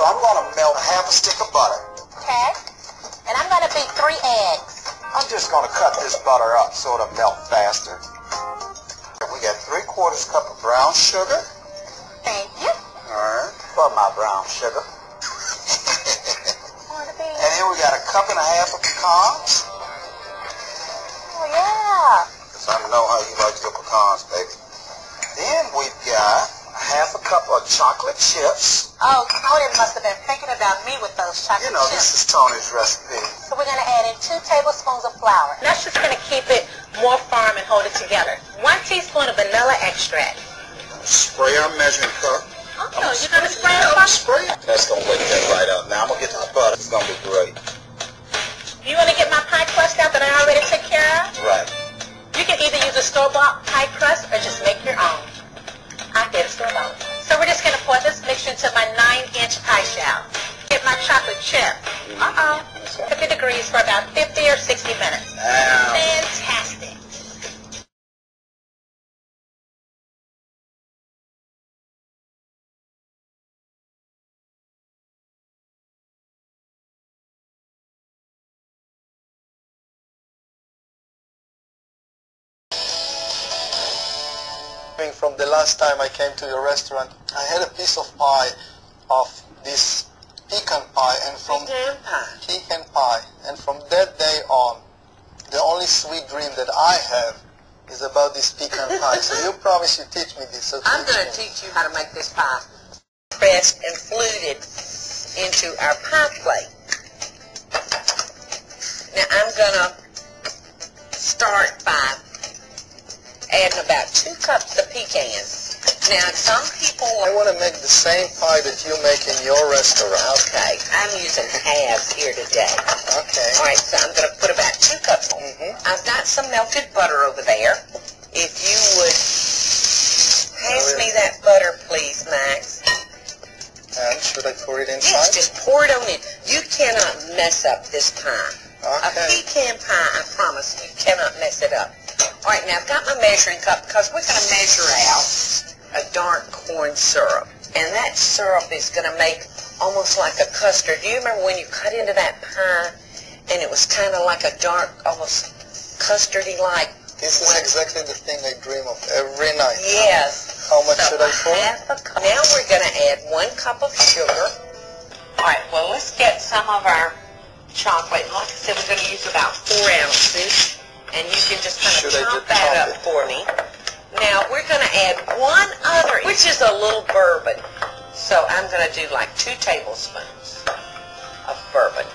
So I'm going to melt half a stick of butter. Okay. And I'm going to beat 3 eggs. I'm just going to cut this butter up so it'll melt faster. We got 3/4 cup of brown sugar. Thank you. Alright, for my brown sugar. And then we got 1.5 cups of pecans. Oh, yeah. Because I know how you like your pecans, baby. Then we've got 1/2 cup of chocolate chips. Oh, Tony must have been thinking about me with those chocolate You know, chips. this is Tony's recipe. So we're going to add in 2 tablespoons of flour. That's just going to keep it more firm and hold it together. 1 teaspoon of vanilla extract. Spray our measuring cup. Oh, you're going to spray it first? Spray it. That's going to wake that right up. Now I'm going to get to the butter. It's going to be great. You want to get my pie crust out that I already took care of? Right. You can either use a store-bought pie crust or just make your own. I did a store-bought. So we're just going to pour this mixture into my 9-inch pie shell. Get my chocolate chip. 50 degrees for about 50 or 60 minutes. Fantastic. From the last time I came to your restaurant, I had a piece of pie of this pecan pie, and from pecan pie, and from that day on, the only sweet dream that I have is about this pecan pie. So you promise you teach me this. So I'm going to teach you how to make this pie. Pressed and fluted into our pie plate. Now I'm going to start by adding about 2 cups of pecans. Now, some people... I want to make the same pie that you make in your restaurant. Okay, I'm using halves here today. Okay. All right, so I'm going to put about 2 cups. I've got some melted butter over there. If you would pass me that butter, please, Max. And should I pour it inside? Yes, just pour it on in. You cannot mess up this pie. Okay. A pecan pie, I promise, you cannot mess it up. All right, now I've got my measuring cup because we're going to measure out a dark corn syrup. And that syrup is going to make almost like a custard. Do you remember when you cut into that pie and it was kind of like a dark, almost custardy-like? This is exactly the thing I dream of every night. Yes. How much should I pour? Now we're going to add 1 cup of sugar. All right, well, let's get some of our chocolate. Like I said, we're going to use about 4 ounces. And you can just kind of chop that up for me. Now, we're going to add 1 other, which is a little bourbon. So I'm going to do like 2 tablespoons of bourbon.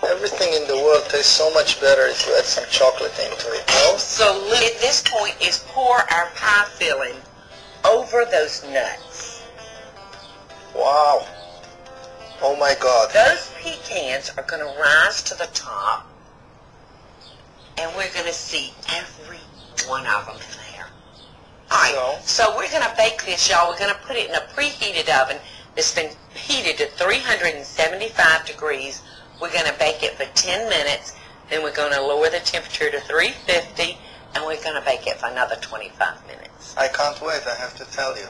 Everything in the world tastes so much better if you add some chocolate into it, no? So at this point is pour our pie filling over those nuts. Wow. Oh my God. Those pecans are going to rise to the top. And we're going to see every one of them in there. All right, so we're going to bake this, y'all. We're going to put it in a preheated oven that's been heated to 375 degrees. We're going to bake it for 10 minutes. Then we're going to lower the temperature to 350, and we're going to bake it for another 25 minutes. I can't wait, I have to tell you.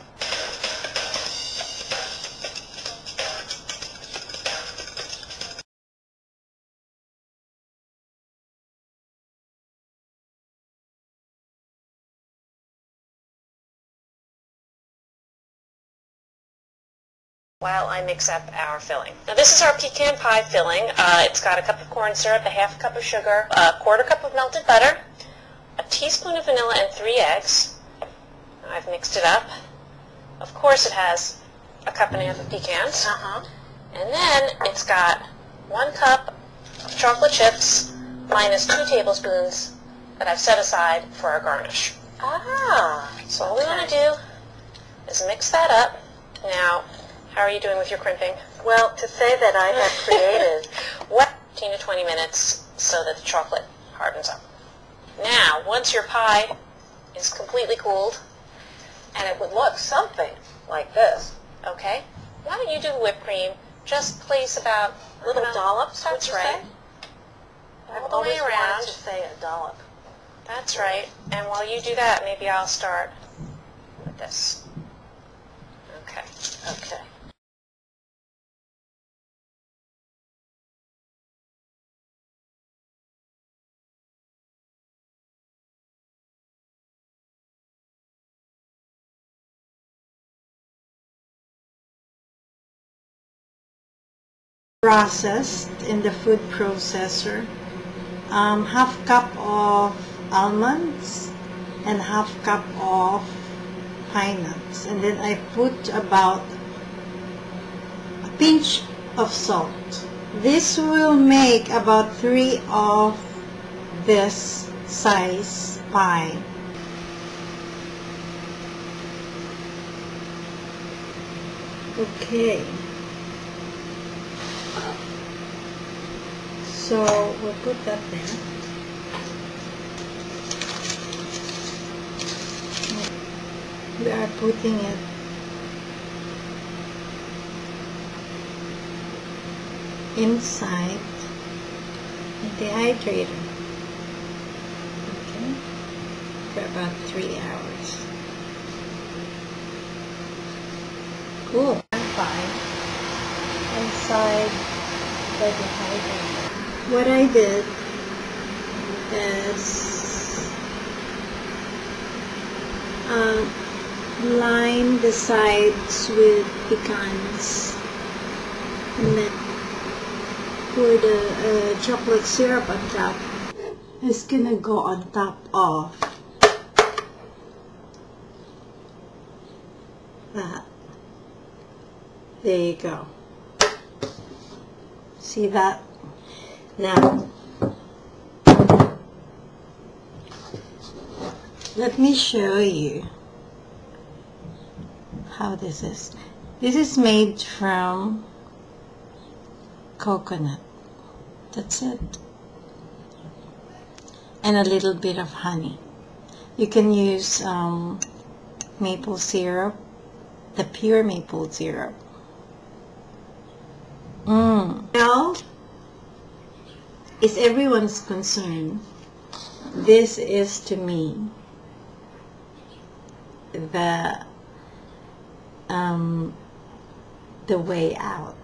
While I mix up our filling. Now this is our pecan pie filling. It's got 1 cup of corn syrup, 1/2 cup of sugar, 1/4 cup of melted butter, 1 teaspoon of vanilla, and 3 eggs. I've mixed it up. Of course it has 1.5 cups of pecans. And then it's got 1 cup of chocolate chips minus 2 tablespoons that I've set aside for our garnish. So all we want to do is mix that up. Now, how are you doing with your crimping? Well, to say that I have created 15 to 20 minutes so that the chocolate hardens up. Now, once your pie is completely cooled, and it would look something like this, okay? Why don't you do the whipped cream? Just place about a little dollops, that's right. I've All the way always wanted around. to say a dollop. That's right. And while you do that, maybe I'll start with this. Okay. Okay. processed in the food processor. Half cup of almonds and half cup of pine nuts, and then I put about a pinch of salt. This will make about 3 of this size pie. Okay, so we'll put that there. We are putting it inside the dehydrator, okay, for about 3 hours. Cool. Pie inside the dehydrator. What I did is line the sides with pecans and then pour the chocolate syrup on top. It's gonna go on top of that. There you go. See that? Now, let me show you how this is. This is made from coconut. That's it. And a little bit of honey. You can use maple syrup, the pure maple syrup. Well, it's everyone's concern. This is, to me, the way out.